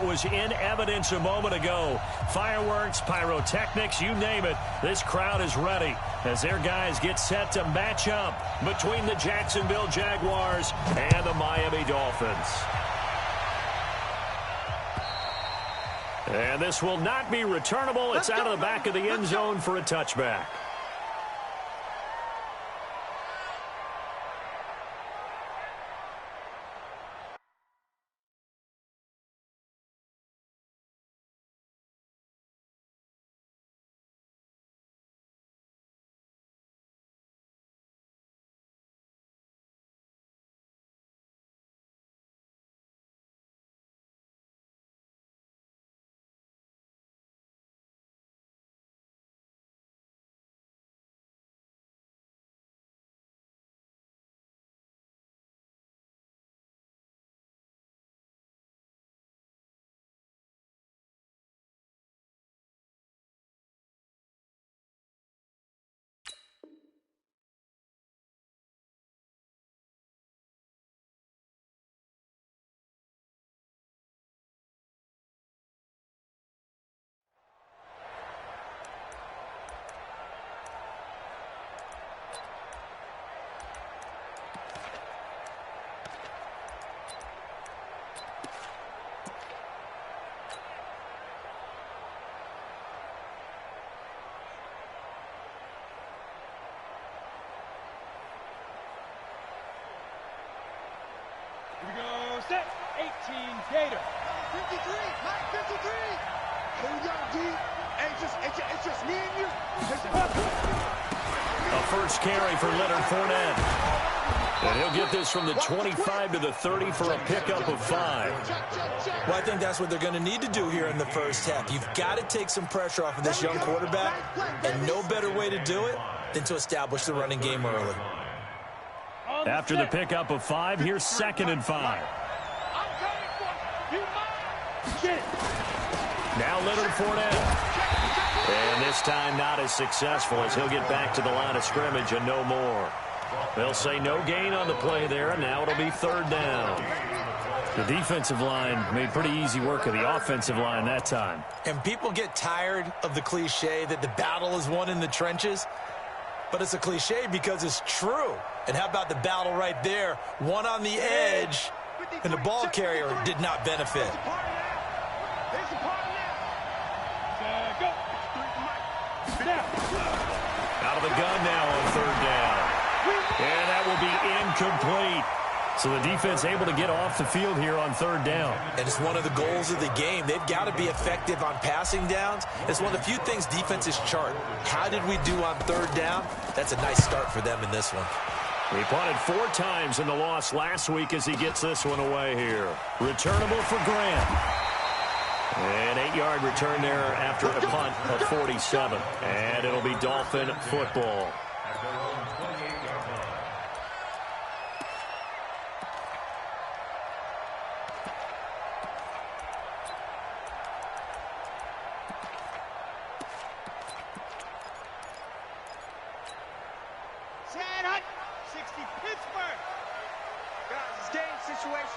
that was in evidence a moment ago. Fireworks, pyrotechnics, you name it. This crowd is ready as their guys get set to match up between the Jacksonville Jaguars and the Miami Dolphins. And this will not be returnable. It's out of the back of the end zone for a touchback. Here we go, set, 18, Gator. 53, Mike 53. Here we go, D. It's just me and you. A first carry for Leonard Fournette. And he'll get this from the 25 to the 30 for a pickup of 5. Well, I think that's what they're going to need to do here in the first half. You've got to take some pressure off of this young quarterback, and no better way to do it than to establish the running game early. After the pickup of 5, here's 2nd and 5. Now Leonard Fournette. And this time not as successful as he'll get back to the line of scrimmage and no more. They'll say no gain on the play there, and now it'll be 3rd down. The defensive line made pretty easy work of the offensive line that time. And people get tired of the cliche that the battle is won in the trenches. But it's a cliche because it's true. And how about the battle right there? One on the edge, and the ball carrier did not benefit. Out of the gun now on 3rd down. And that will be incomplete. So the defense able to get off the field here on 3rd down. And it's one of the goals of the game. They've got to be effective on passing downs. It's one of the few things defenses chart. How did we do on 3rd down? That's a nice start for them in this one. He punted 4 times in the loss last week as he gets this one away here. Returnable for Grant. An 8-yard return there after a punt of 47. And it'll be Dolphin football.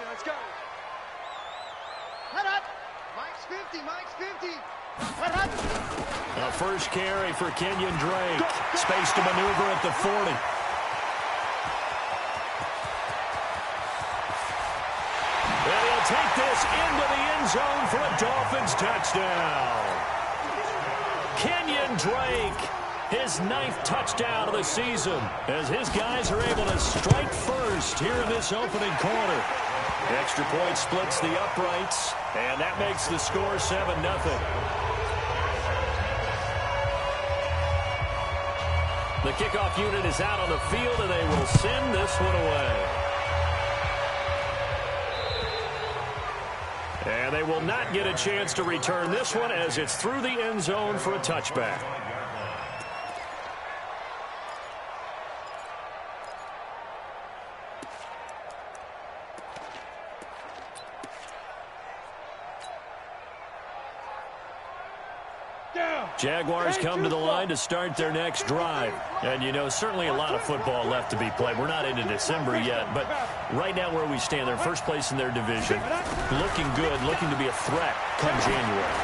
Let's go. Head up. Mike's 50. Mike's 50. Head up. A first carry for Kenyon Drake. Space to maneuver at the 40. And he'll take this into the end zone for a Dolphins touchdown. Kenyon Drake, his 9th touchdown of the season, as his guys are able to strike first here in this opening quarter. Extra point splits the uprights, and that makes the score 7-0. The kickoff unit is out on the field, and they will send this one away. And they will not get a chance to return this one as it's through the end zone for a touchback. Jaguars come to the line to start their next drive. And, you know, certainly a lot of football left to be played. We're not into December yet, but right now where we stand, they're first place in their division. Looking good, looking to be a threat come January.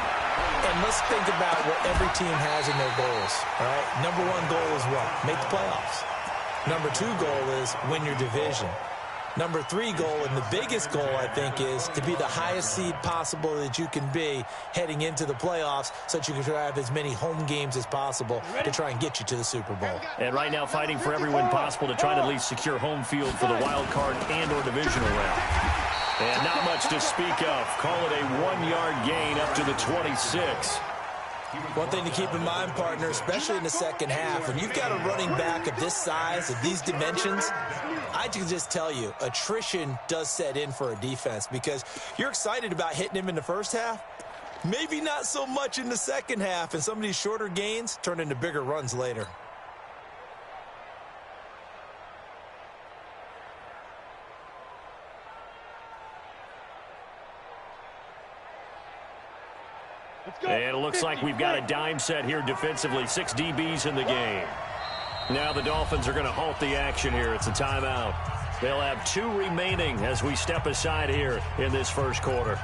And let's think about what every team has in their goals, all right? Number one goal is what? Make the playoffs. Number two goal is win your division. Number three goal, and the biggest goal, I think, is to be the highest seed possible that you can be heading into the playoffs so that you can have as many home games as possible to try and get you to the Super Bowl. And right now fighting for every win possible to try to at least secure home field for the wild card and or divisional round. And not much to speak of. Call it a 1-yard gain up to the 26. One thing to keep in mind, partner, especially in the second half, when you've got a running back of this size, of these dimensions, I can just tell you, attrition does set in for a defense because you're excited about hitting him in the first half, maybe not so much in the second half, and some of these shorter gains turn into bigger runs later. And it looks like we've got a dime set here defensively. 6 DBs in the game. Now the Dolphins are going to halt the action here. It's a timeout. They'll have 2 remaining as we step aside here in this first quarter.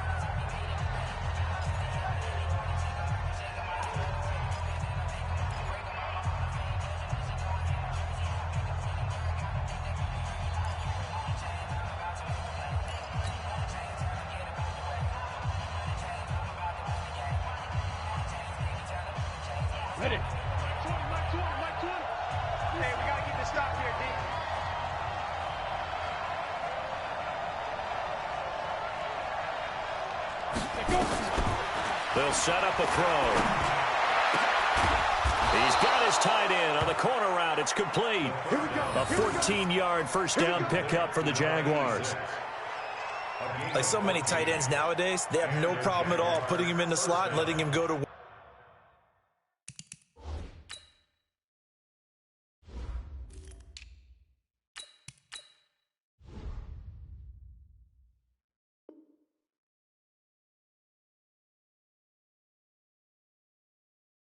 Ready. Hey, we got to get this stop here, D. They'll set up a throw. He's got his tight end on the corner route. It's complete. A 14-yard first down pickup for the Jaguars. Like so many tight ends nowadays, they have no problem at all putting him in the slot and letting him go to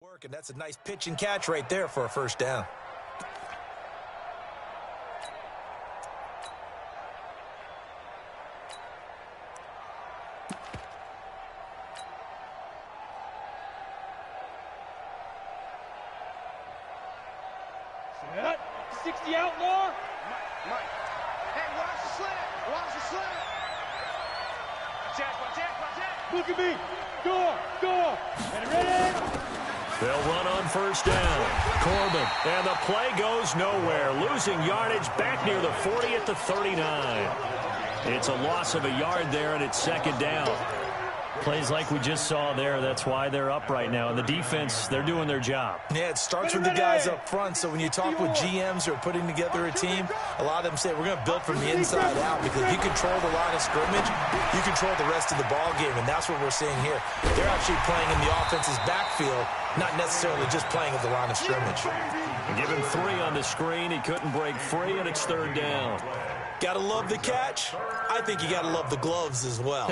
work, and that's a nice pitch and catch right there for a first down. Set. 60 outlaw. Mike. Hey, watch the slant. Watch the slant. Jack. Look at me. Go. And ready. They'll run on first down. Corbin. And the play goes nowhere. Losing yardage back near the 40 at the 39. It's a loss of a yard there, and it's second down. Plays like we just saw there. That's why they're up right now. And the defense, they're doing their job. Yeah, it starts with the guys up front. So when you talk with GMs who are putting together a team, a lot of them say we're going to build from the inside out because if you control the line of scrimmage, you control the rest of the ball game, and that's what we're seeing here. They're actually playing in the offense's backfield, not necessarily just playing at the line of scrimmage. Give him 3 on the screen. He couldn't break free, and it's third down. Got to love the catch. I think you got to love the gloves as well.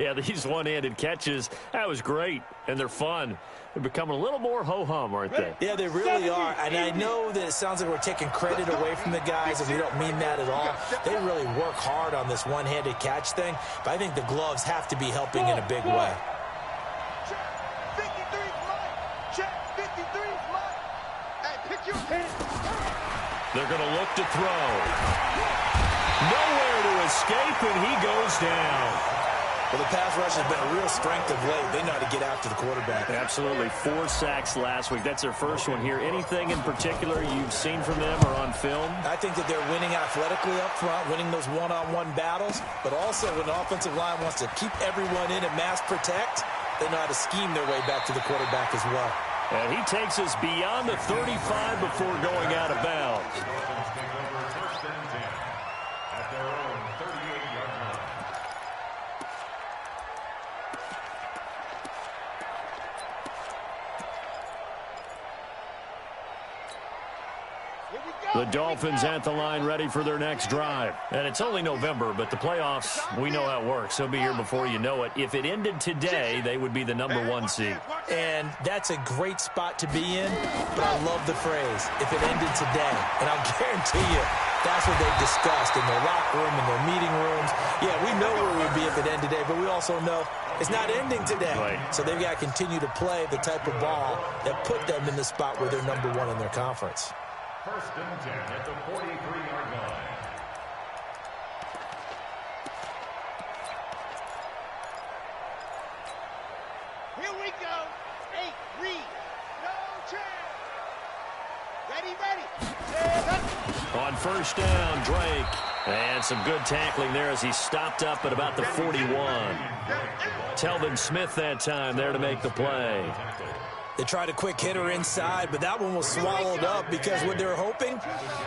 Yeah, these one-handed catches, that was great, and they're fun. They're becoming a little more ho-hum, aren't they? Yeah, they really are. And I know that it sounds like we're taking credit away from the guys, and we don't mean that at all. They really work hard on this one-handed catch thing, but I think the gloves have to be helping in a big way. Check 53's Mike. Check 53's Mike. Hey, pick your head. They're going to look to throw. Nowhere to escape, and he goes down. Well, the pass rush has been a real strength of late. They know how to get after the quarterback. Absolutely. 4 sacks last week. That's their first one here. Anything in particular you've seen from them or on film? I think that they're winning athletically up front, winning those one-on-one battles, but also when the offensive line wants to keep everyone in and mass protect, they know how to scheme their way back to the quarterback as well. And he takes us beyond the 35 before going out of bounds. Here we go. The Dolphins at the line ready for their next drive. And it's only November, but the playoffs, we know how it works. They'll be here before you know it. If it ended today, they would be the #1 seed. And that's a great spot to be in, but I love the phrase, if it ended today. And I'll guarantee you, that's what they've discussed in their locker room, in their meeting rooms. Yeah, we know where it would be if it ended today, but we also know it's not ending today. Right. So they've got to continue to play the type of ball that put them in the spot where they're #1 in their conference. First and 10 at the 43-yard line. Here we go. 8, read. No chance. Ready. On first down, Drake. And some good tackling there as he stopped up at about the 41. Telvin Smith that time there to make the play. They tried a quick hitter inside, but that one was swallowed up because what they're hoping,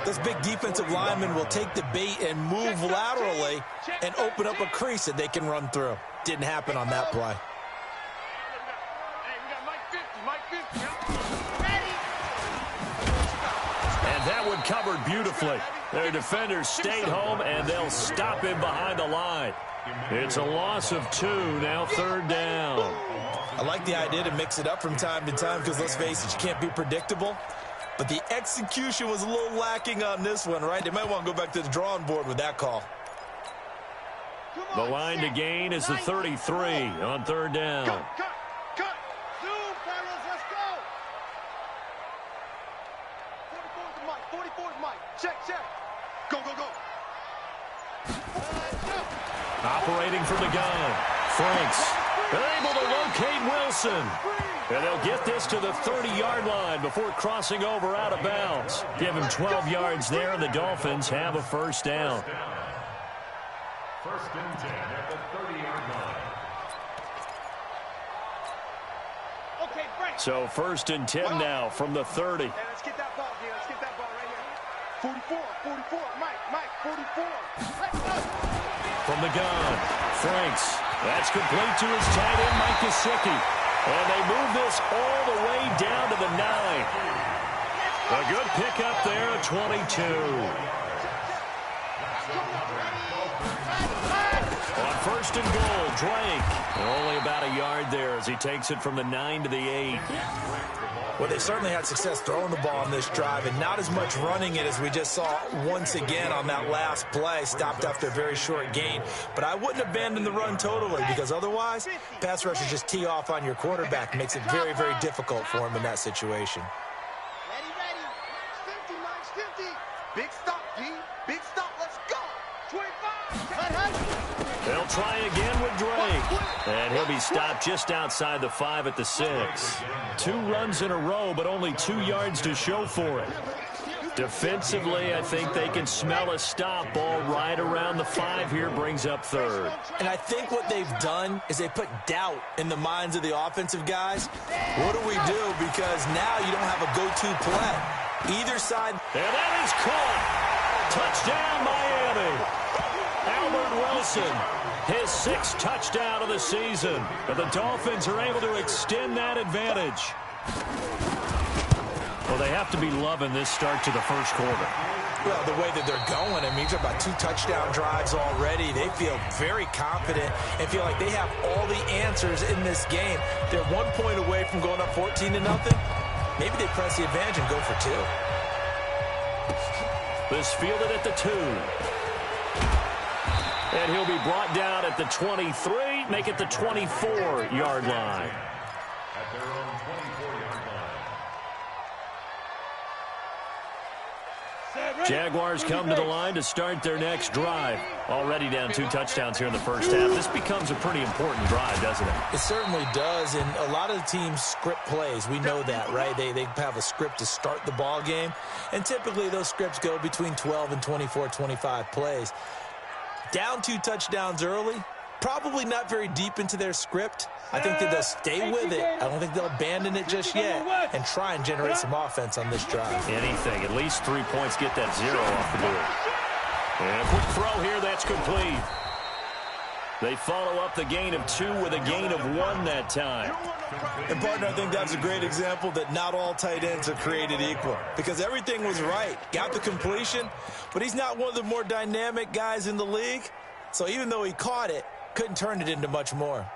those big defensive linemen will take the bait and move laterally and open up a crease that they can run through. Didn't happen on that play. And that one covered beautifully. Their defenders stayed home, and they'll stop him behind the line. It's a loss of 2, now third down. I like the idea to mix it up from time to time because, let's face it, you can't be predictable. But the execution was a little lacking on this one, right? They might want to go back to the drawing board with that call. The line to gain is the 33 on third down. Cut. Zoom, fellas, let's go. 44 is Mike. Check. Go. Operating from the gun. Franks. They're able to locate Wilson. And they'll get this to the 30-yard line before crossing over out of bounds. Give him 12 yards there, and the Dolphins have a first down. First and 10 at the 30-yard line. Okay, Frank. So first and 10 now from the 30. Hey, let's get that ball here. Let's get that ball right here. 44. Mike, 44. Let's go. From the gun, Franks. That's complete to his tight end, Mike Gesicki. And they move this all the way down to the 9. A good pickup there at 22. On first and goal, Drake. Only about a yard there as he takes it from the 9 to the 8. Well, they certainly had success throwing the ball on this drive and not as much running it as we just saw once again on that last play. Stopped after a very short gain. But I wouldn't abandon the run totally because otherwise, pass rushers just tee off on your quarterback. Makes it very, very difficult for him in that situation. Ready. 50, Mike, 50. Big stop, D. Big stop. Let's go. 25. They'll try again with Drake. And he'll be stopped just outside the 5 at the 6. 2 runs in a row, but only 2 yards to show for it. Defensively, I think they can smell a stop. Ball right around the 5 here, brings up third. And I think what they've done is they put doubt in the minds of the offensive guys. What do we do? Because now you don't have a go-to play. Either side. And that is caught. Touchdown, Miami. Albert Wilson, his 6th touchdown of the season. But the Dolphins are able to extend that advantage. Well, they have to be loving this start to the first quarter. Well, the way that they're going, I mean, you're about 2 touchdown drives already. They feel very confident and feel like they have all the answers in this game. They're 1 point away from going up 14-0. Maybe they press the advantage and go for 2. This fielded at the 2. And he'll be brought down at the 23, make it the 24-yard line. At their own 24-yard line. Jaguars come to the line to start their next drive. Already down 2 touchdowns here in the first half. This becomes a pretty important drive, doesn't it? It certainly does, and a lot of the teams script plays. We know that, right? They have a script to start the ball game, and typically those scripts go between 12 and 24, 25 plays. Down 2 touchdowns early, probably not very deep into their script. I think that they'll stay with it. I don't think they'll abandon it just yet and try and generate some offense on this drive. Anything, at least 3 points, get that 0 off the board. And a quick throw here, that's complete. They follow up the gain of 2 with a gain of 1 that time. And, partner, I think that's a great example that not all tight ends are created equal because everything was right. Got the completion, but he's not one of the more dynamic guys in the league. So even though he caught it, couldn't turn it into much more.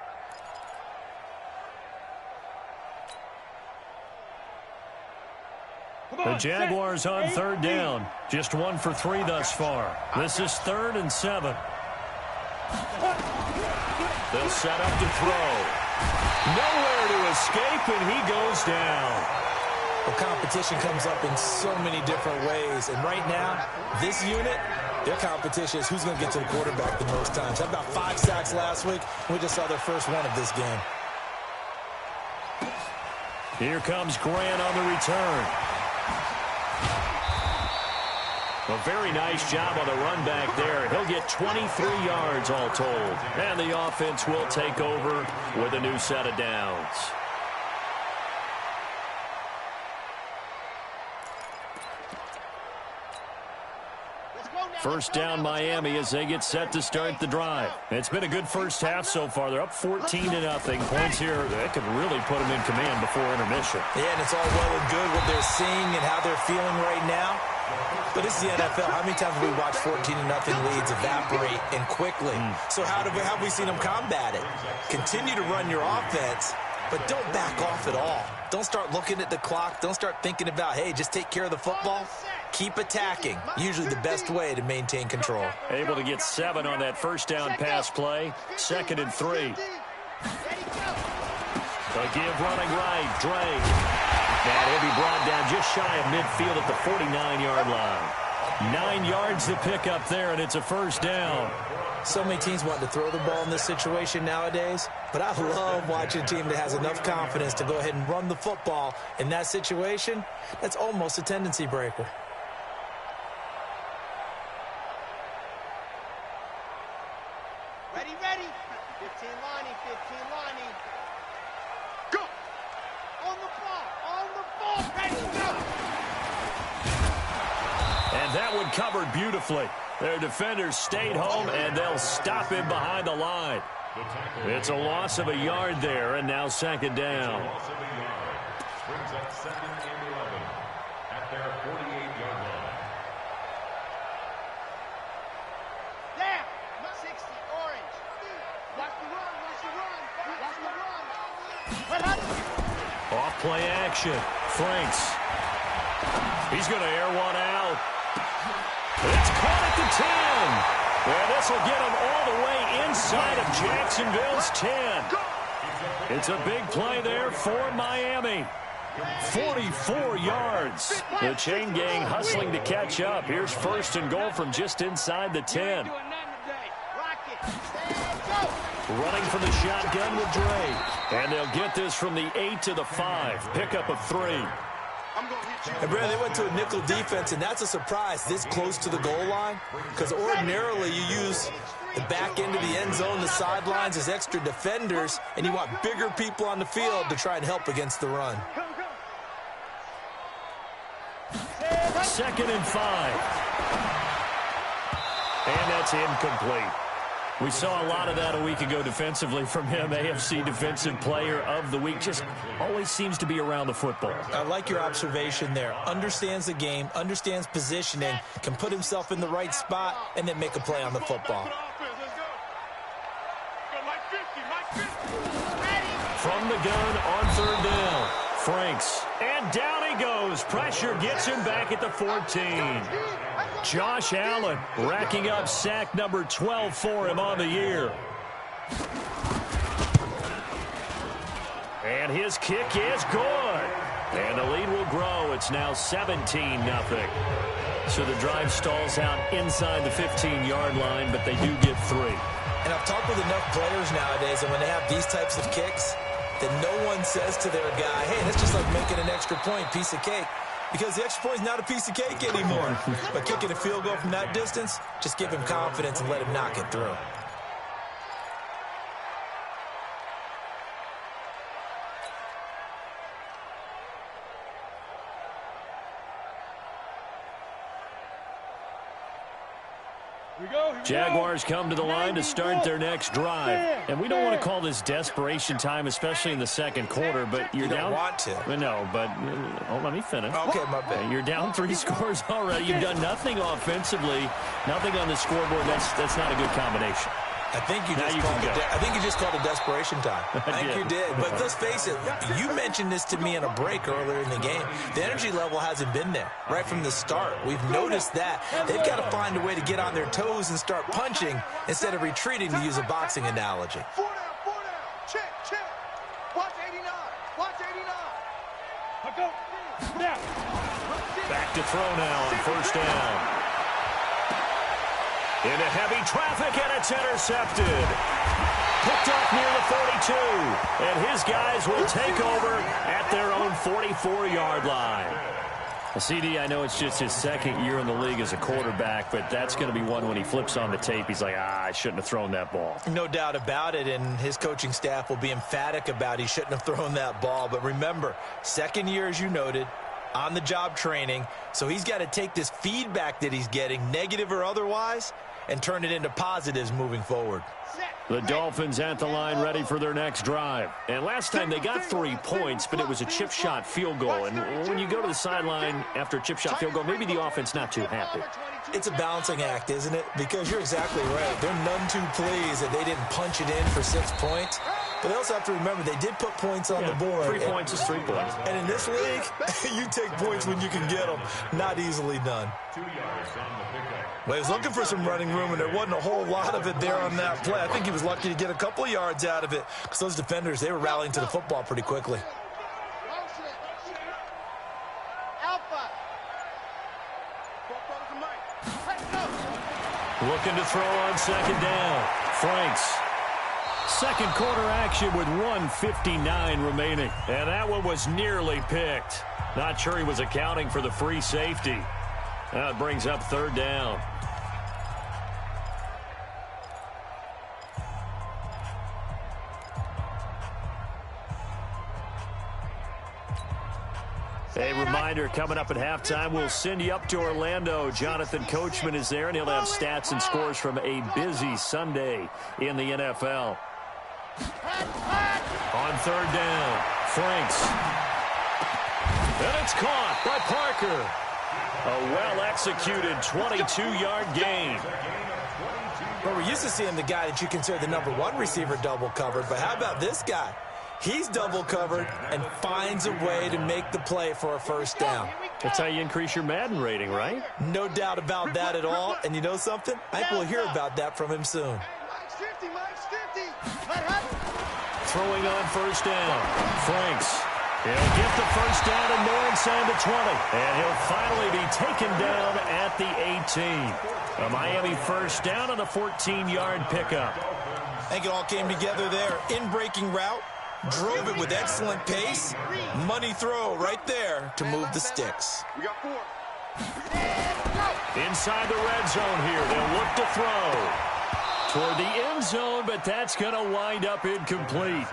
The Jaguars on 3rd down. Just 1 for 3 thus far. This is 3rd and 7. They'll set up to throw. Nowhere to escape, and he goes down. Well, competition comes up in so many different ways. And right now, this unit, their competition is who's going to get to the quarterback the most times. Had about 5 sacks last week. We just saw their first one of this game. Here comes Grant on the return. A very nice job on the run back there. He'll get 23 yards all told. And the offense will take over with a new set of downs. First down Miami as they get set to start the drive. It's been a good first half so far. They're up 14-0. Points here that could really put them in command before intermission. Yeah, and it's all well and good what they're seeing and how they're feeling right now. But it's the NFL. How many times have we watched 14-0 leads evaporate and quickly? So how have we seen them combat it? Continue to run your offense, but don't back off at all. Don't start looking at the clock. Don't start thinking about, hey, just take care of the football. Keep attacking. Usually the best way to maintain control. Able to get 7 on that first down pass play. 2nd and 3. A give running right. Drake. And he'll be brought down just shy of midfield at the 49-yard line. 9 yards to pick up there, and it's a first down. So many teams want to throw the ball in this situation nowadays, but I love watching a team that has enough confidence to go ahead and run the football in that situation. That's almost a tendency breaker. Ready, ready. 15 lining, 15 lining. Go. On the ball, ready, go. And that one covered beautifully. Their defenders stayed home, and they'll stop him behind the line. It's a loss of a yard there, and now 2nd down. Loss of a yard. Brings up 2nd and 11 at their 48-yard line. There. 60, orange. Watch the run, watch the run, watch the run. Off play action. Franks. He's going to air one out. It's caught at the 10. And this will get him all the way inside of Jacksonville's 10. It's a big play there for Miami. 44 yards. The chain gang hustling to catch up. Here's 1st and goal from just inside the 10. Running from the shotgun with Dre. And they'll get this from the 8 to the 5. Pickup of 3. And, Brandon, they went to a nickel defense, and that's a surprise this close to the goal line because ordinarily you use the back end of the end zone, the sidelines as extra defenders, and you want bigger people on the field to try and help against the run. 2nd and 5. And that's incomplete. We saw a lot of that a week ago defensively from him. AFC Defensive Player of the Week. Just always seems to be around the football. I like your observation there. Understands the game, understands positioning, can put himself in the right spot, and then make a play on the football. From the gun on 3rd down. Franks. And down he goes. Pressure gets him back at the 14. Josh Allen racking up sack number 12 for him on the year. And his kick is good. And the lead will grow. It's now 17-0. So the drive stalls out inside the 15-yard line, but they do get 3. And I've talked with enough players nowadays, and when they have these types of kicks, that no one says to their guy, hey, that's just like making an extra point, piece of cake. Because the extra point is not a piece of cake anymore. But kicking a field goal from that distance, just give him confidence and let him knock it through. Jaguars come to the line to start their next drive. And we don't want to call this desperation time, especially in the second quarter, but you're down. You don't want to. No, but let me finish. Okay, my bad. You're down 3 scores already. You've done nothing offensively, nothing on the scoreboard. That's not a good combination. I think you just called it desperation time. I think you did. But let's face it, you mentioned this to me in a break earlier in the game. The energy level hasn't been there right from the start. We've noticed that. They've got to find a way to get on their toes and start punching instead of retreating, to use a boxing analogy. 4 down, 4 down. Check, check. Watch 89. Watch 89. Back to throw now on first down. Into heavy traffic, and it's intercepted. Picked up near the 42. And his guys will take over at their own 44-yard line. CD, I know it's just his second year in the league as a quarterback, but that's going to be one when he flips on the tape. He's like, I shouldn't have thrown that ball. No doubt about it, and his coaching staff will be emphatic about he shouldn't have thrown that ball. But remember, second year, as you noted, on-the-job training, so he's got to take this feedback that he's getting, negative or otherwise, and turn it into positives moving forward. The Dolphins at the line ready for their next drive. And last time they got 3 points, but it was a chip shot field goal. And when you go to the sideline after a chip shot field goal, maybe the offense not too happy. It's a balancing act, isn't it? Because you're exactly right. They're none too pleased that they didn't punch it in for 6 points. But they also have to remember they did put points on the board. 3 points is 3 points. And in this league, you take points when you can get them. Not easily done. 2 yards on the pickup. Well, he was looking for some running room, and there wasn't a whole lot of it there on that play. I think he was lucky to get a couple of yards out of it because those defenders, they were rallying to the football pretty quickly. Looking to throw on second down. Franks. Second quarter action with 1:59 remaining. And that one was nearly picked. Not sure he was accounting for the free safety. That brings up third down. A reminder, coming up at halftime, we'll send you up to Orlando. Jonathan Coachman is there, and he'll have stats and scores from a busy Sunday in the NFL. On third down, Franks. And it's caught by Parker. A well-executed 22-yard gain. Well, we're used to seeing the guy that you consider the number 1 receiver double covered, but how about this guy? He's double covered and finds a way to make the play for a first down. That's how you increase your Madden rating, right? No doubt about that at all. And you know something? I think we'll hear about that from him soon. Throwing on first down. Franks. He'll get the first down and more inside the 20. And he'll finally be taken down at the 18. A Miami first down on a 14-yard pickup. I think it all came together there. In-breaking route. Drove it with excellent pace. Money throw right there to move the sticks. We got 4. Inside the red zone here. They'll look to throw toward the end zone, but that's going to wind up incomplete.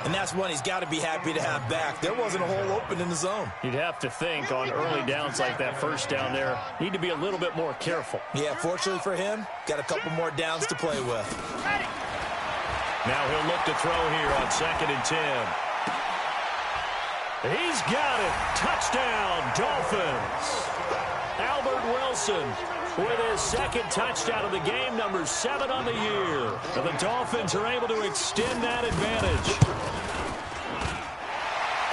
And that's one he's got to be happy to have back. There wasn't a hole open in the zone. You'd have to think on early downs like that first down there, need to be a little bit more careful. Yeah, fortunately for him, got a couple more downs to play with. Now he'll look to throw here on 2nd and 10. He's got it. Touchdown, Dolphins. Albert Wilson with his second touchdown of the game, number 7 on the year. And the Dolphins are able to extend that advantage.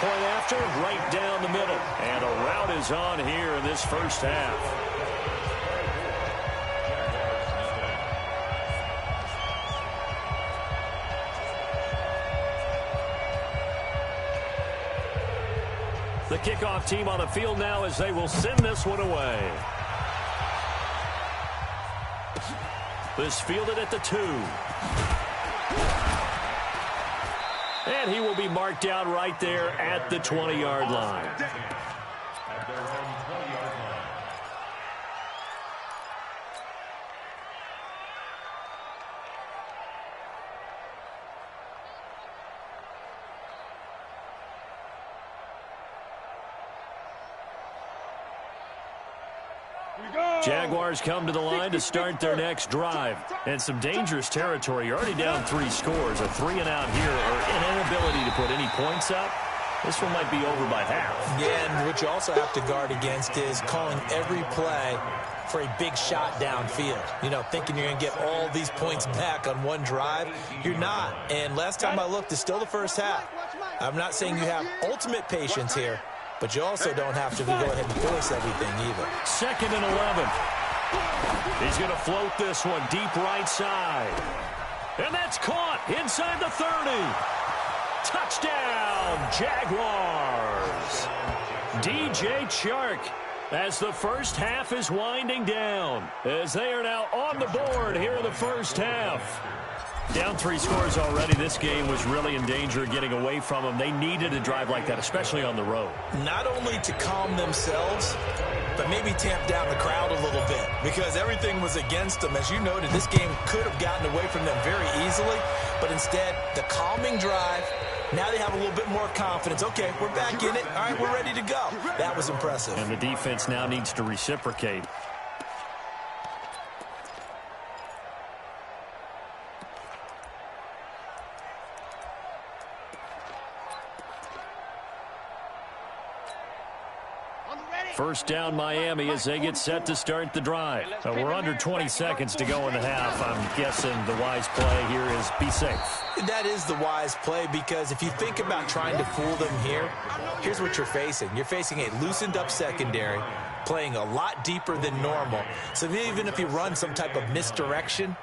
Point after, right down the middle. And a rout is on here in this first half. The kickoff team on the field now as they will send this one away. This fielded at the 2. And he will be marked out right there at the 20-yard line. At their own 20-yard line. Jaguars come to the line to start their next drive. And some dangerous territory. You're already down 3 scores. A 3-and-out here, or an inability to put any points up. This one might be over by half. Yeah, and what you also have to guard against is calling every play for a big shot downfield. You know, thinking you're going to get all these points back on one drive. You're not. And last time I looked, it's still the first half. I'm not saying you have ultimate patience here, but you also don't have to go ahead and force everything either. 2nd and 11. He's going to float this one deep right side. And that's caught inside the 30. Touchdown, Jaguars. DJ Chark, as the first half is winding down, as they are now on the board here in the first half. Down 3 scores already. This game was really in danger of getting away from them. They needed a drive like that, especially on the road. Not only to calm themselves, but maybe tamp down the crowd a little bit, because everything was against them. As you noted, this game could have gotten away from them very easily, but instead, the calming drive, now they have a little bit more confidence. Okay, we're back in it. All right, we're ready to go. That was impressive. And the defense now needs to reciprocate. First down, Miami, as they get set to start the drive. We're under 20 seconds to go in the half. I'm guessing the wise play here is be safe. That is the wise play, because if you think about trying to fool them here, here's what you're facing. You're facing a loosened up secondary, playing a lot deeper than normal. So even if you run some type of misdirection,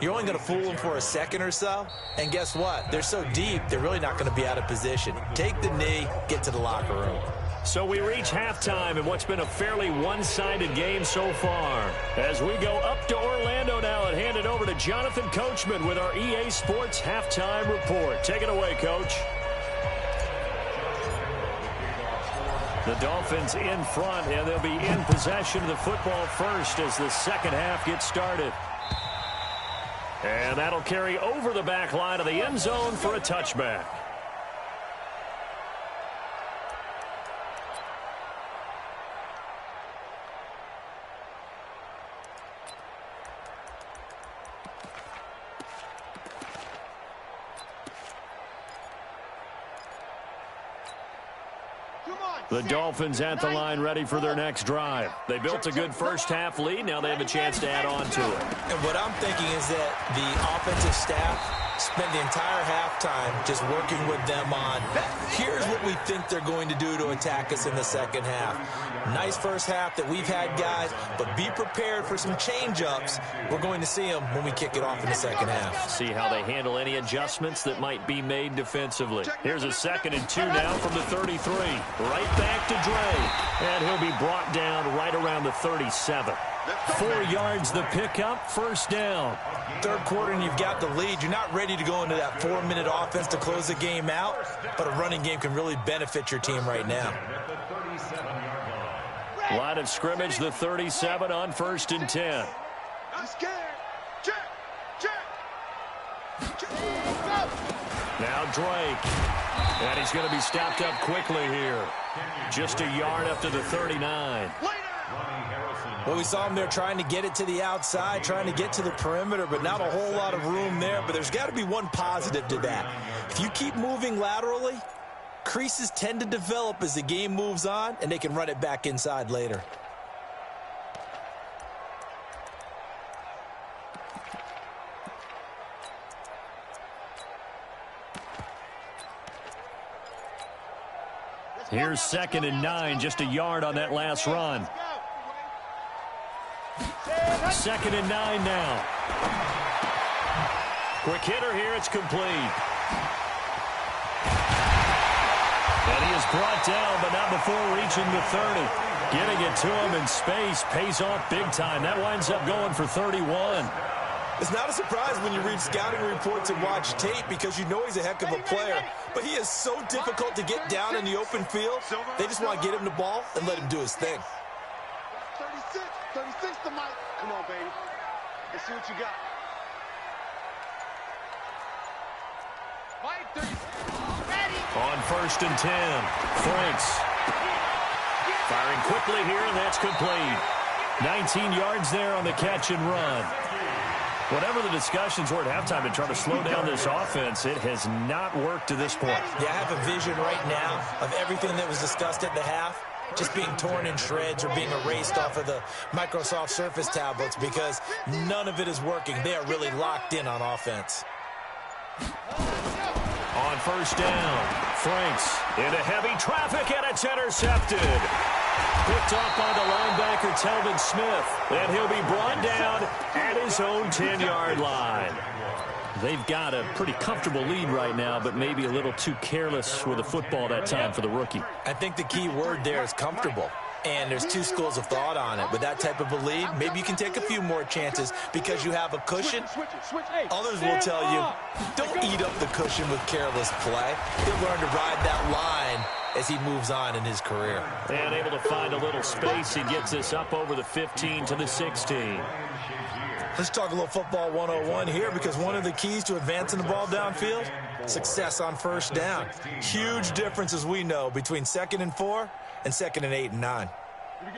you're only going to fool them for a second or so. And guess what? They're so deep, they're really not going to be out of position. Take the knee, get to the locker room. So we reach halftime in what's been a fairly one-sided game so far. As we go up to Orlando now and hand it over to Jonathan Coachman with our EA Sports Halftime Report. Take it away, Coach. The Dolphins in front, and they'll be in possession of the football first as the second half gets started. And that'll carry over the back line of the end zone for a touchback. The Dolphins at the line ready for their next drive. They built a good first half lead. Now they have a chance to add on to it. And what I'm thinking is that the offensive staff spent the entire halftime just working with them on, here's what we think they're going to do to attack us in the second half. Nice first half that we've had, guys, but be prepared for some change-ups. We're going to see them when we kick it off in the second half. See how they handle any adjustments that might be made defensively. Here's a 2nd and 2 now from the 33. Right back to Dre. And he'll be brought down right around the 37. 4 yards the pickup, first down. Third quarter and you've got the lead. You're not ready to go into that 4-minute offense to close the game out, but a running game can really benefit your team right now. Line of scrimmage, the 37 on 1st and 10. I'm scared. Check. Now Drake. And he's going to be stopped up quickly here. Just a yard up to the 39. Well, we saw him there trying to get it to the outside, trying to get to the perimeter, but not a whole lot of room there. But there's got to be one positive to that. If you keep moving laterally, creases tend to develop as the game moves on, and they can run it back inside later. Here's 2nd and 9, just a yard on that last run. 2nd and 9 now. Quick hitter here, it's complete. And he is brought down, but not before reaching the 30. Getting it to him in space pays off big time. That winds up going for 31. It's not a surprise when you read scouting reports and watch tape, because you know he's a heck of a player. But he is so difficult to get down in the open field. They just want to get him the ball and let him do his thing. 36 to Mike. Come on, baby. Let's see what you got. Mike, 36. Ready. On 1st and 10, Franks. Firing quickly here, and that's complete. 19 yards there on the catch and run. Whatever the discussions were at halftime to try to slow down this offense, it has not worked to this point. Yeah, I have a vision right now of everything that was discussed at the half just being torn in shreds or being erased off of the Microsoft Surface tablets because none of it is working. They are really locked in on offense. On first down, Franks into heavy traffic, and it's intercepted. Picked off by the linebacker, Telvin Smith. And he'll be brought down at his own 10-yard line. They've got a pretty comfortable lead right now, but maybe a little too careless with the football that time for the rookie. I think the key word there is comfortable. And there's two schools of thought on it. With that type of a lead, maybe you can take a few more chances because you have a cushion. Others will tell you, don't eat up the cushion with careless play. He'll learn to ride that line as he moves on in his career. And able to find a little space. He gets this up over the 15 to the 16. Let's talk a little football 101 here because one of the keys to advancing the ball downfield, success on first down. Huge difference, as we know, between 2nd and 4 and 2nd and 8 and 9.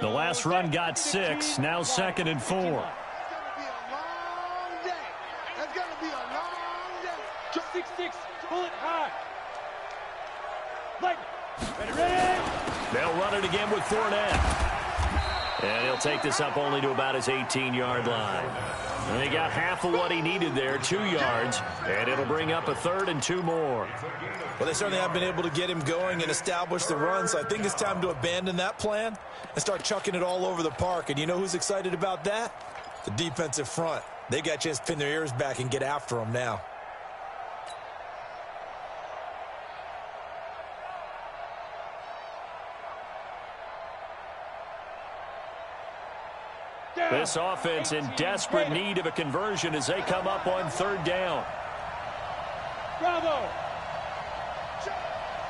The last run got 6, now 2nd and 4. That's gonna be a long day. That's gonna be a long day. 6-6, pull it high. Light. Ready. They'll run it again with Fournette. And he'll take this up only to about his 18-yard line. And he got half of what he needed there, 2 yards, and it'll bring up a 3rd and 2 more. Well, they certainly have been able to get him going and establish the run, so I think it's time to abandon that plan and start chucking it all over the park. And you know who's excited about that? The defensive front. They got a chance to pin their ears back and get after him now. This offense in desperate need of a conversion as they come up on 3rd down. Bravo.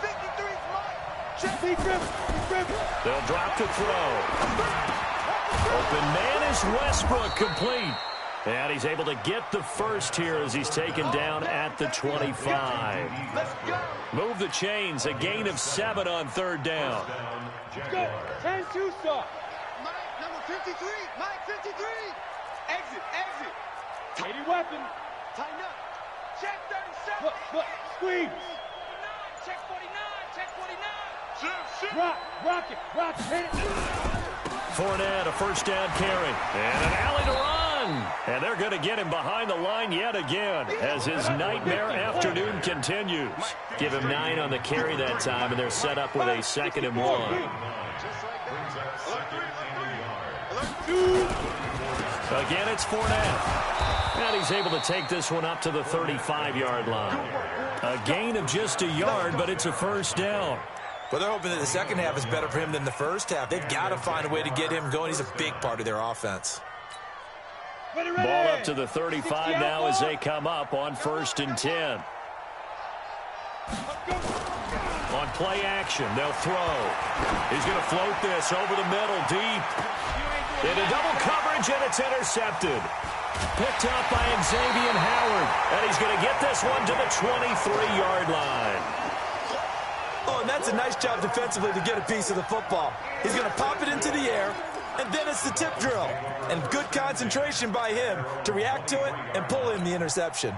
53's Mike. Check. They'll drop to throw. Open man is Westbrook, complete. And he's able to get the first here as he's taken down at the 25. Let's go. Move the chains, a gain of 7 on 3rd down. Good. 10-2 soft. Mike, number 53. Mike, 53. Exit. 80 weapon. Tighten up. Check 37. Look. Squeeze. Check 49. Check 49. Shoot. Rock it. Hit it. Fournette, a first down carry. And an alley to run. And they're going to get him behind the line yet again as his nightmare afternoon continues. Give him 9 on the carry that time, and they're set up with a 2nd and 1. Again, it's Fournette. And he's able to take this one up to the 35-yard line. A gain of just a yard, but it's a first down. Well, they're hoping that the second half is better for him than the first half. They've got to find a way to get him going. He's a big part of their offense. Ball up to the 35 now as they come up on 1st and 10. On play action, they'll throw. He's going to float this over the middle, deep. Into double coverage, and it's intercepted. Picked up by Xavier Howard. And he's going to get this one to the 23-yard line. Oh, and that's a nice job defensively to get a piece of the football. He's going to pop it into the air, and then it's the tip drill. And good concentration by him to react to it and pull in the interception.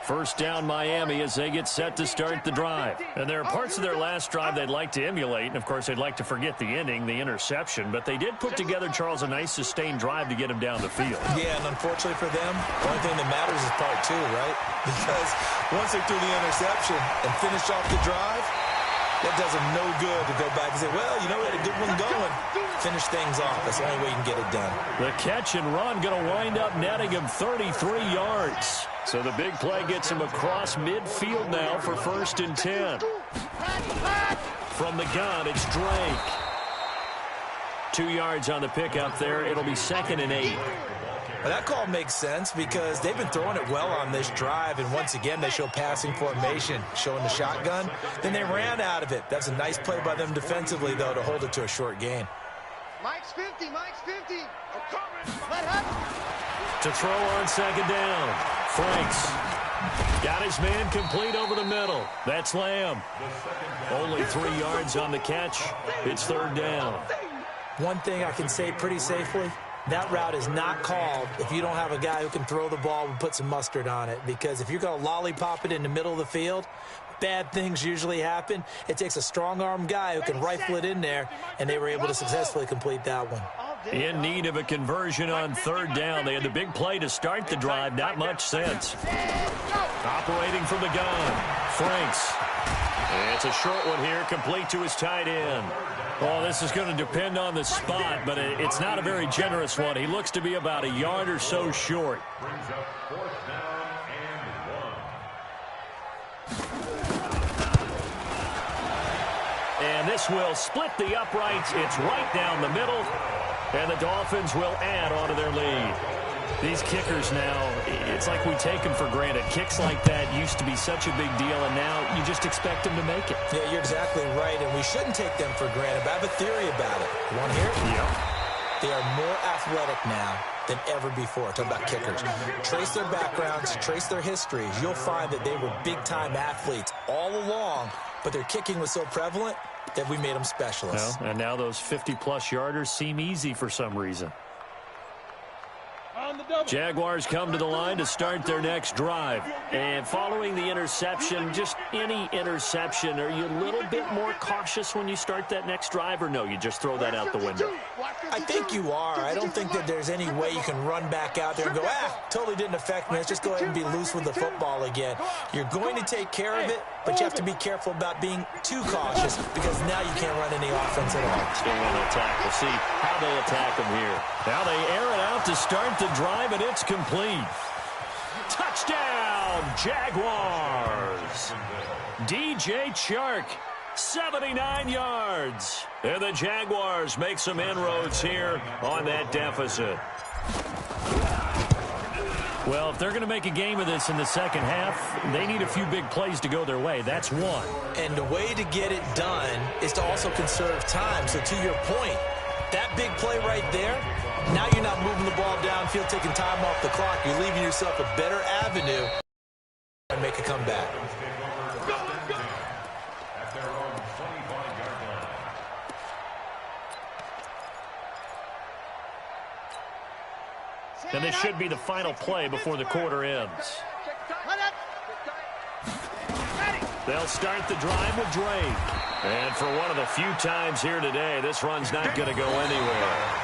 First down Miami as they get set to start the drive. And there are parts of their last drive they'd like to emulate. And, of course, they'd like to forget the ending, the interception. But they did put together, Charles, a nice sustained drive to get him down the field. Yeah, and unfortunately for them, the only thing that matters is part 2, right? Because once they threw the interception and finished off the drive, that does them no good to go back and say, well, you know, we had a good one going. Finish things off. That's the only way you can get it done. The catch and run going to wind up netting him 33 yards. So the big play gets him across midfield now for 1st and 10. From the gun, it's Drake. 2 yards on the pickup there. It'll be 2nd and 8. Well, that call makes sense because they've been throwing it well on this drive, and once again they show passing formation, showing the shotgun. Then they ran out of it. That's a nice play by them defensively, though, to hold it to a short gain. Mike's 50. Let happen. To throw on 2nd down. Franks got his man complete over the middle. That's Lamb. Only 3 yards on the catch. It's 3rd down. One thing I can say pretty safely, that route is not called if you don't have a guy who can throw the ball and put some mustard on it. Because if you're going to lollipop it in the middle of the field, bad things usually happen. It takes a strong-arm guy who can rifle it in there, and they were able to successfully complete that one. In need of a conversion on third down. They had the big play to start the drive. Not much sense. Operating from the gun. Franks. It's a short one here, complete to his tight end. Oh, this is going to depend on the spot, but it's not a very generous one. He looks to be about a yard or so short. Brings up 4th down and 1. And this will split the uprights. It's right down the middle. And the Dolphins will add on to their lead. These kickers now, it's like we take them for granted. Kicks like that used to be such a big deal, and now you just expect them to make it. Yeah, you're exactly right, and we shouldn't take them for granted. But I have a theory about it. You want to hear it? Yep. They are more athletic now than ever before. Talking about kickers. Trace their backgrounds, trace their histories. You'll find that they were big-time athletes all along, but their kicking was so prevalent that we made them specialists. Well, and now those 50-plus yarders seem easy for some reason. Jaguars come to the line to start their next drive. And following the interception, just any interception, are you a little bit more cautious when you start that next drive, or no, you just throw that out the window? I think you are. I don't think that there's any way you can run back out there and go, totally didn't affect me. Let's just go ahead and be loose with the football again. You're going to take care of it, but you have to be careful about being too cautious because now you can't run any offense at all. Still want to attack. We'll see how they attack them here. Now they air it out to start the drive, and it's complete. Touchdown, Jaguars. DJ Chark, 79 yards. And the Jaguars make some inroads here on that deficit. Well, if they're going to make a game of this in the second half, they need a few big plays to go their way. That's one. And the way to get it done is to also conserve time. So to your point, that big play right there, now you're not moving the ball downfield, taking time off the clock. You're leaving yourself a better avenue and make a comeback. At their own 25-yard line. And this should be the final play before the quarter ends. They'll start the drive with Drake. And for one of the few times here today, this run's not going to go anywhere.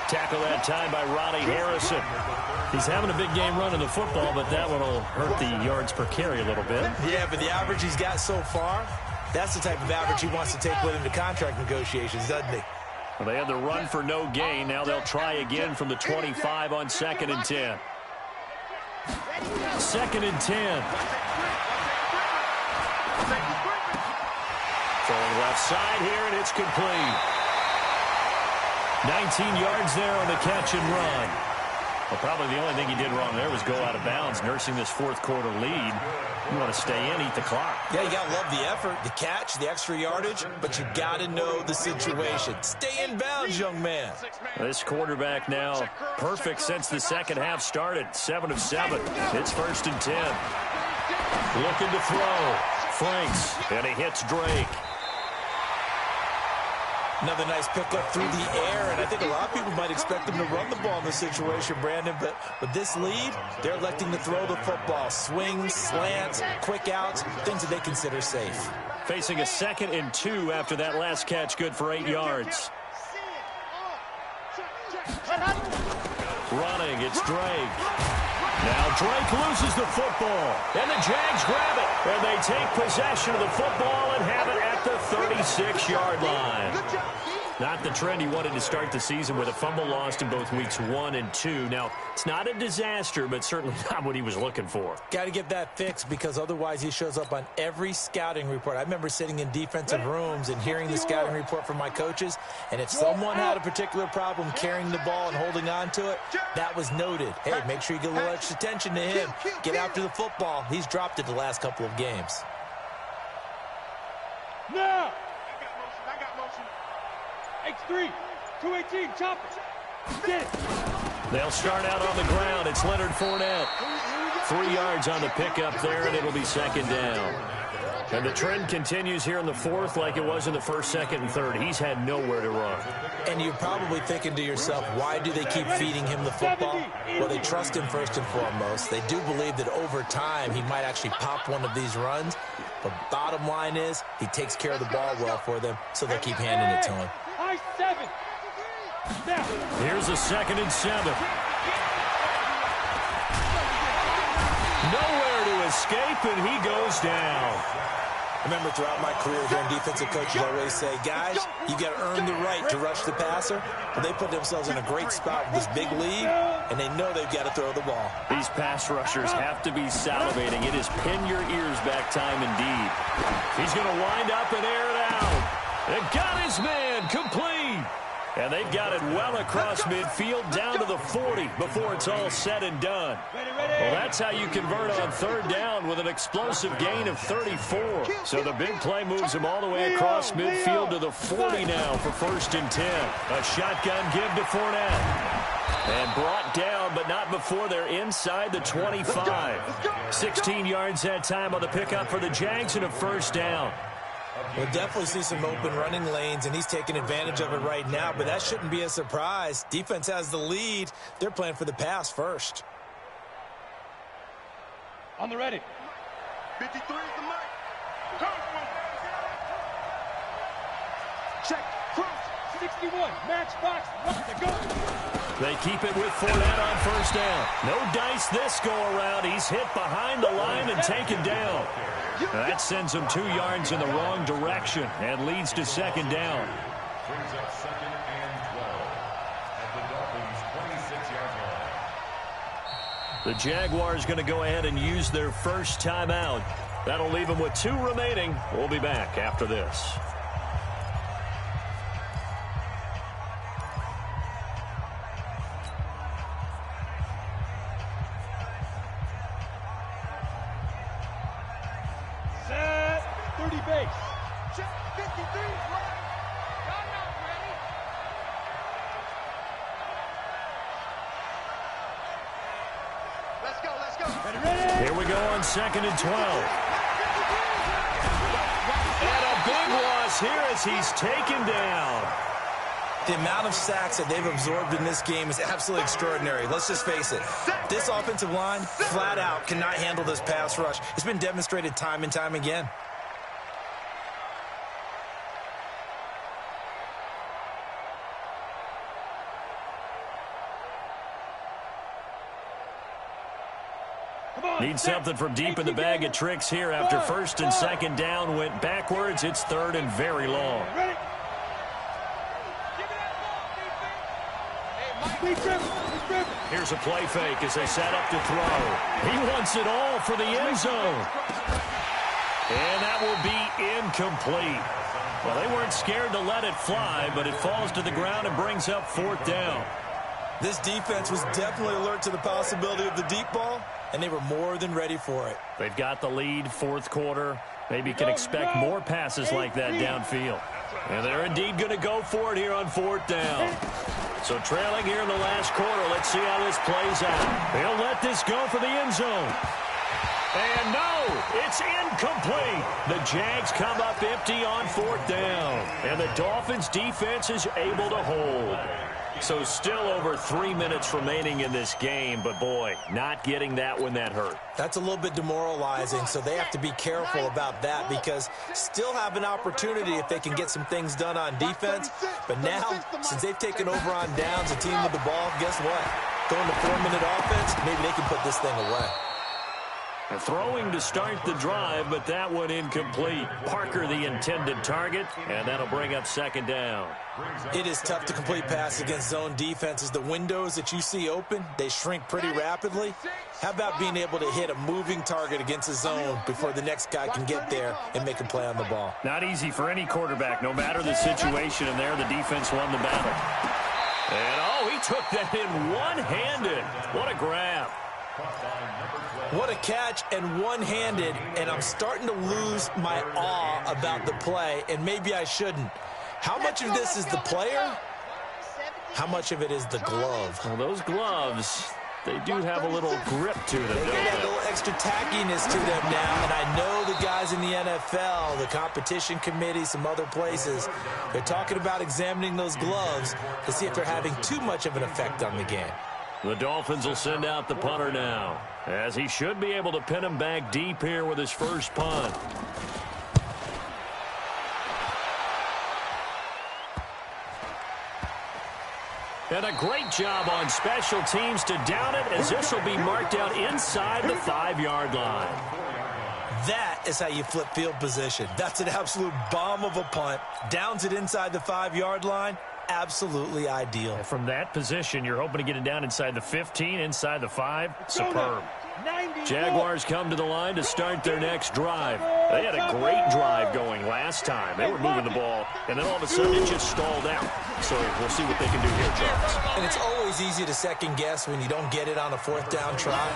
Tackle that time by Roddy Harrison. He's having a big game running the football, but that one will hurt the yards per carry a little bit. Yeah, but the average he's got so far, that's the type of average he wants to take with him to contract negotiations, doesn't he? Well, they had the run for no gain. Now they'll try again from the 25 on 2nd and 10. 2nd and 10. Throwing left side here, and it's complete. 19 yards there on the catch and run. Well, probably the only thing he did wrong there was go out of bounds, nursing this fourth quarter lead. You want to stay in, eat the clock. Yeah, you got to love the effort, the catch, the extra yardage, but you got to know the situation. Stay in bounds, young man. This quarterback now perfect since the second half started. 7 of 7. It's 1st and 10. Looking to throw. Franks, and he hits Drake. Another nice pickup through the air, and I think a lot of people might expect them to run the ball in this situation, Brandon, but with this lead, they're electing to throw the football. Swings, slants, quick outs, things that they consider safe. Facing a 2nd and 2 after that last catch, good for 8 yards. Running, it's Drake. Now Drake loses the football, and the Jags grab it, and they take possession of the football and have it at the 36-yard line. Not the trend he wanted to start the season with a fumble lost in both weeks 1 and 2. Now, it's not a disaster, but certainly not what he was looking for. Got to get that fixed because otherwise he shows up on every scouting report. I remember sitting in defensive rooms and hearing the scouting report from my coaches, and if someone had a particular problem carrying the ball and holding on to it, that was noted. Hey, make sure you get a little extra attention to him. Get after the football. He's dropped it the last couple of games. Now! I got motion. X3, 218, chopper. Get it. They'll start out on the ground. It's Leonard Fournette. 3 yards on the pickup there, and it'll be 2nd down. And the trend continues here in the fourth like it was in the first, second, and third. He's had nowhere to run. And you're probably thinking to yourself, why do they keep feeding him the football? Well, they trust him first and foremost. They do believe that over time he might actually pop one of these runs. But bottom line is he takes care of the ball well for them, so they keep handing it to him. Here's a 2nd and 7. Nowhere to escape, and he goes down. Remember, throughout my career during defensive coaches, I always say, guys, you got to earn the right to rush the passer. But they put themselves in a great spot with this big lead, and they know they've got to throw the ball. These pass rushers have to be salivating. It is pin your ears back time indeed. He's going to wind up and air it out. And got his man complete. And they've got it well across midfield down to the 40 before it's all said and done. Well, that's how you convert on 3rd down with an explosive gain of 34. So the big play moves him all the way across midfield to the 40 now for 1st and 10. A shotgun give to Fournette. And brought down, but not before they're inside the 25. 16 yards that time on the pickup for the Jags and a 1st down. We'll definitely see some open running lanes, and he's taking advantage of it right now, but that shouldn't be a surprise. Defense has the lead. They're playing for the pass first. On the ready. 53 is the mark. Check. Cross. 61. Match box. Left to go. They keep it with Fournette on 1st down. No dice this go around. He's hit behind the line and taken down. That sends him 2 yards in the wrong direction and leads to 2nd down. Brings up 2nd and 12 at the Dolphins' 26-yard line. The Jaguars going to go ahead and use their first timeout. That'll leave them with 2 remaining. We'll be back after this. Here we go on 2nd and 12. And a big loss here as he's taken down. The amount of sacks that they've absorbed in this game is absolutely extraordinary. Let's just face it. This offensive line, flat out, cannot handle this pass rush. It's been demonstrated time and time again. Need something from deep in the bag of tricks here after 1st and 2nd down went backwards. It's 3rd and very long. Here's a play fake as they set up to throw. He wants it all for the end zone. And that will be incomplete. Well, they weren't scared to let it fly, but it falls to the ground and brings up 4th down. This defense was definitely alert to the possibility of the deep ball, and they were more than ready for it. They've got the lead, 4th quarter. Maybe can expect more passes like that downfield. And they're indeed going to go for it here on 4th down. So trailing here in the last quarter, let's see how this plays out. They'll let this go for the end zone. And no, it's incomplete. The Jags come up empty on 4th down. And the Dolphins defense is able to hold. So still over 3 minutes remaining in this game, but boy, not getting that when that hurt. That's a little bit demoralizing, so they have to be careful about that because still have an opportunity if they can get some things done on defense. But now, since they've taken over on downs, a team with the ball, guess what? Going to 4-minute offense, maybe they can put this thing away. Throwing to start the drive, but that one incomplete. Parker the intended target, and that'll bring up 2nd down. It is tough to complete passes against zone defenses. The windows that you see open, they shrink pretty rapidly. How about being able to hit a moving target against a zone before the next guy can get there and make a play on the ball? Not easy for any quarterback, no matter the situation, and there the defense won the battle. And, oh, he took that in one-handed. What a grab. What a catch and one-handed, and I'm starting to lose my awe about the play, and maybe I shouldn't. How much of this is the player? How much of it is the glove? Well, those gloves, they do have a little grip to them, They don't got they? a little extra tackiness to them now, and I know the guys in the NFL, the competition committee, some other places, they're talking about examining those gloves to see if they're having too much of an effect on the game. The Dolphins will send out the punter now, as he should be able to pin him back deep here with his first punt. And a great job on special teams to down it, as this will be marked out inside the 5-yard line. That is how you flip field position. That's an absolute bomb of a punt. Downs it inside the 5-yard line. Absolutely ideal. From that position, you're hoping to get it down inside the 15, inside the 5. Superb. Jaguars come to the line to start their next drive. They had a great drive going last time. They were moving the ball, and then all of a sudden it just stalled out. So we'll see what they can do here, Charles. And it's always easy to second guess when you don't get it on a 4th down try.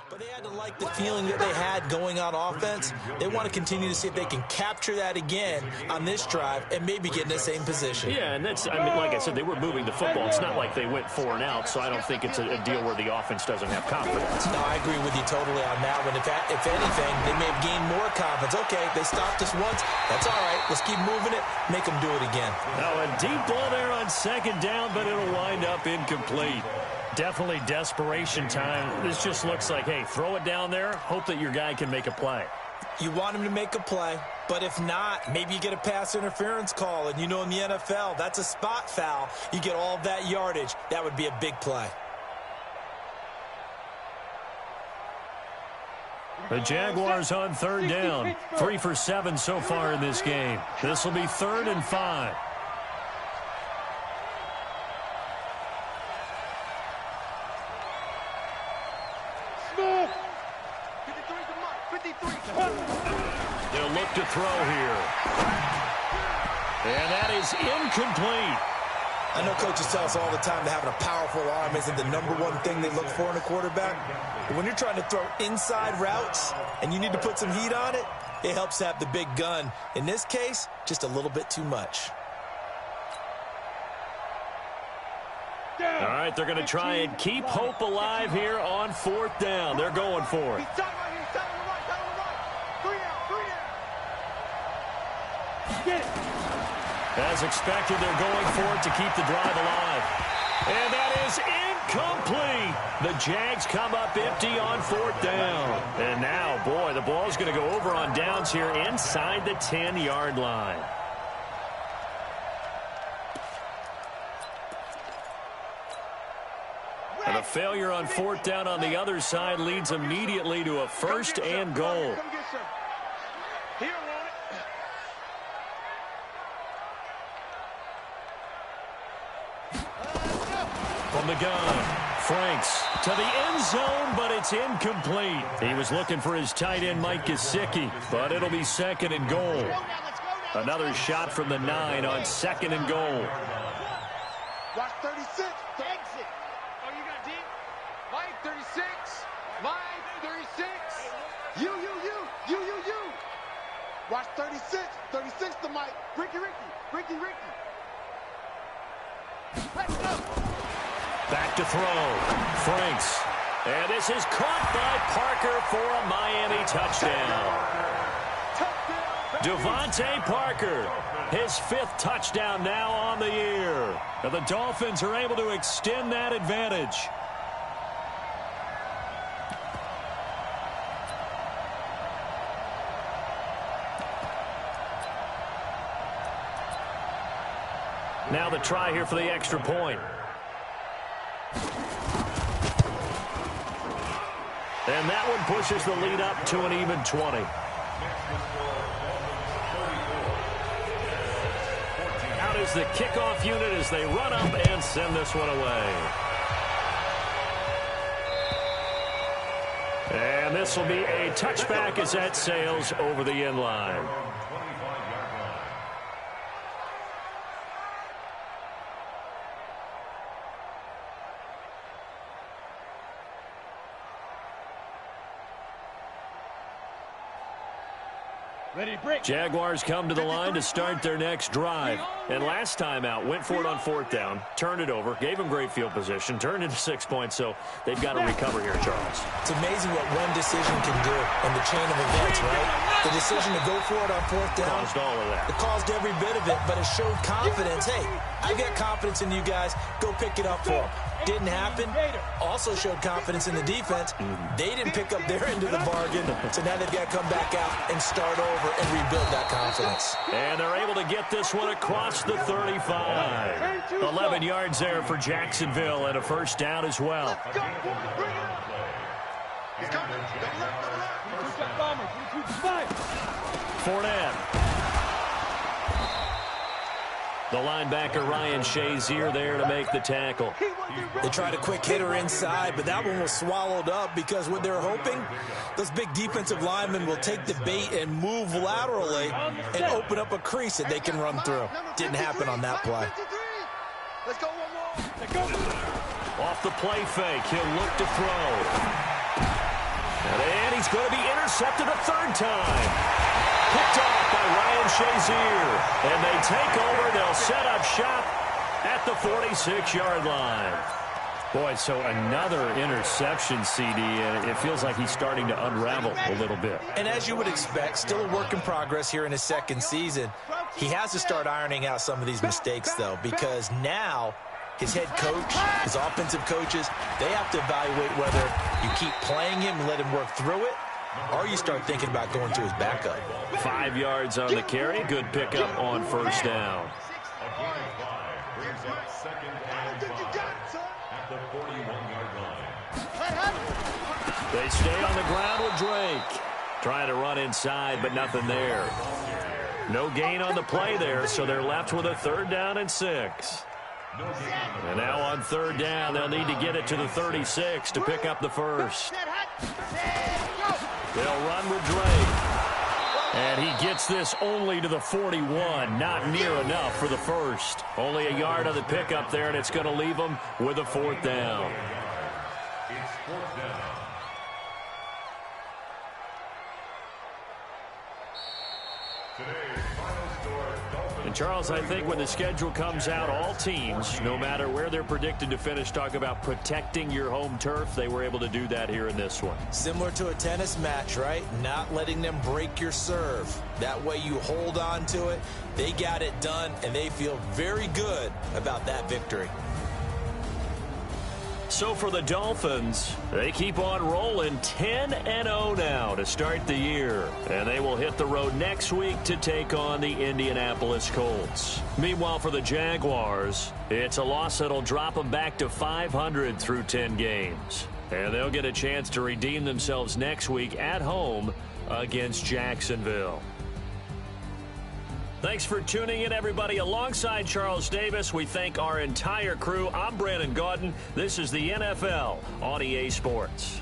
But they had to like the feeling that they had going on offense. They want to continue to see if they can capture that again on this drive and maybe get in the same position. Yeah, and that's, I mean, like I said, they were moving the football. It's not like they went 4 and out, so I don't think it's a deal where the offense doesn't have confidence. No, I agree with you totally on that one. If anything, they may have gained more confidence. Okay, they stopped us once. That's all right. Let's keep moving it. Make them do it again. Now a deep ball there on 2nd down, but it'll wind up incomplete. Definitely desperation time. This just looks like, hey, throw it down there, hope that your guy can make a play. You want him to make a play, but if not, maybe you get a pass interference call, and you know in the NFL, that's a spot foul. You get all of that yardage. That would be a big play. The Jaguars on 3rd down. 3 for 7 so far in this game. This will be 3rd and 5. They'll look to throw here. And that is incomplete. I know coaches tell us all the time that having a powerful arm isn't the #1 thing they look for in a quarterback. But when you're trying to throw inside routes and you need to put some heat on it, it helps to have the big gun. In this case, just a little bit too much. All right, they're going to try and keep hope alive here on 4th down. They're going for it. As expected, they're going for it to keep the drive alive. And that is incomplete. The Jags come up empty on 4th down. And now, boy, the ball's going to go over on downs here inside the 10-yard line. And a failure on 4th down on the other side leads immediately to a 1st and goal. From the gun, Franks to the end zone, but it's incomplete. He was looking for his tight end, Mike Gesicki, but it'll be 2nd and goal. Another shot from the 9 on 2nd and goal. Watch 36. Exit. Oh, you got deep? Mike 36. Mike 36. You. Watch 36. 36 to Mike. Ricky. Let's go. Back to throw. Franks. And this is caught by Parker for a Miami touchdown. Devontae Parker, his 5th touchdown now on the year. And the Dolphins are able to extend that advantage. Now the try here for the extra point. And that one pushes the lead up to an even 20. Out is the kickoff unit as they run up and send this one away. And this will be a touchback as that sails over the end line. Ready, break. Jaguars come to the line to start their next drive. And last time out, went for it on fourth down, turned it over, gave them great field position, turned into 6 points, so they've got to recover here, Charles. It's amazing what one decision can do in the chain of events, right? The decision to go for it on fourth down. Caused all of that. It caused every bit of it, but it showed confidence. Hey, I've got confidence in you guys. Go pick it up for them. Didn't happen. Also showed confidence in the defense. They didn't pick up their end of the bargain, so now they've got to come back out and start over and rebuild that confidence. And they're able to get this one across the 35. 11 yards there for Jacksonville and a first down as well. Fournette. The linebacker, Ryan Shazier, there to make the tackle. They tried a quick hitter inside, but that one was swallowed up because what they're hoping, those big defensive linemen will take the bait and move laterally and open up a crease that they can run through. Didn't happen on that play. Let's go one more. Off the play fake, he'll look to throw. And he's going to be intercepted a third time. Picked off by Ryan Shazier. And they take over. They'll set up shop at the 46-yard line. Boy, so another interception, CD, and it feels like he's starting to unravel a little bit. And as you would expect, still a work in progress here in his second season. He has to start ironing out some of these mistakes, though, because now his head coach, his offensive coaches, they have to evaluate whether you keep playing him and let him work through it, or you start thinking about going to his backup. 5 yards on the carry. Good pickup on first down. They stay on the ground with Drake. Trying to run inside, but nothing there. No gain on the play there, so they're left with a third down and 6. And now on third down, they'll need to get it to the 36 to pick up the first. They'll run with Drake. And he gets this only to the 41. Not near enough for the first. Only a yard on the pickup there, and it's going to leave them with a fourth down. It's fourth down. Today's final score, Dolphins. And, Charles, I think when the schedule comes out, all teams, no matter where they're predicted to finish, talk about protecting your home turf. They were able to do that here in this one. Similar to a tennis match, right? Not letting them break your serve. That way you hold on to it. They got it done, and they feel very good about that victory. So for the Dolphins, they keep on rolling 10-0 now to start the year. And they will hit the road next week to take on the Indianapolis Colts. Meanwhile, for the Jaguars, it's a loss that'll drop them back to 500 through 10 games. And they'll get a chance to redeem themselves next week at home against Jacksonville. Thanks for tuning in, everybody. Alongside Charles Davis, we thank our entire crew. I'm Brandon Gaudin. This is the NFL on EA Sports.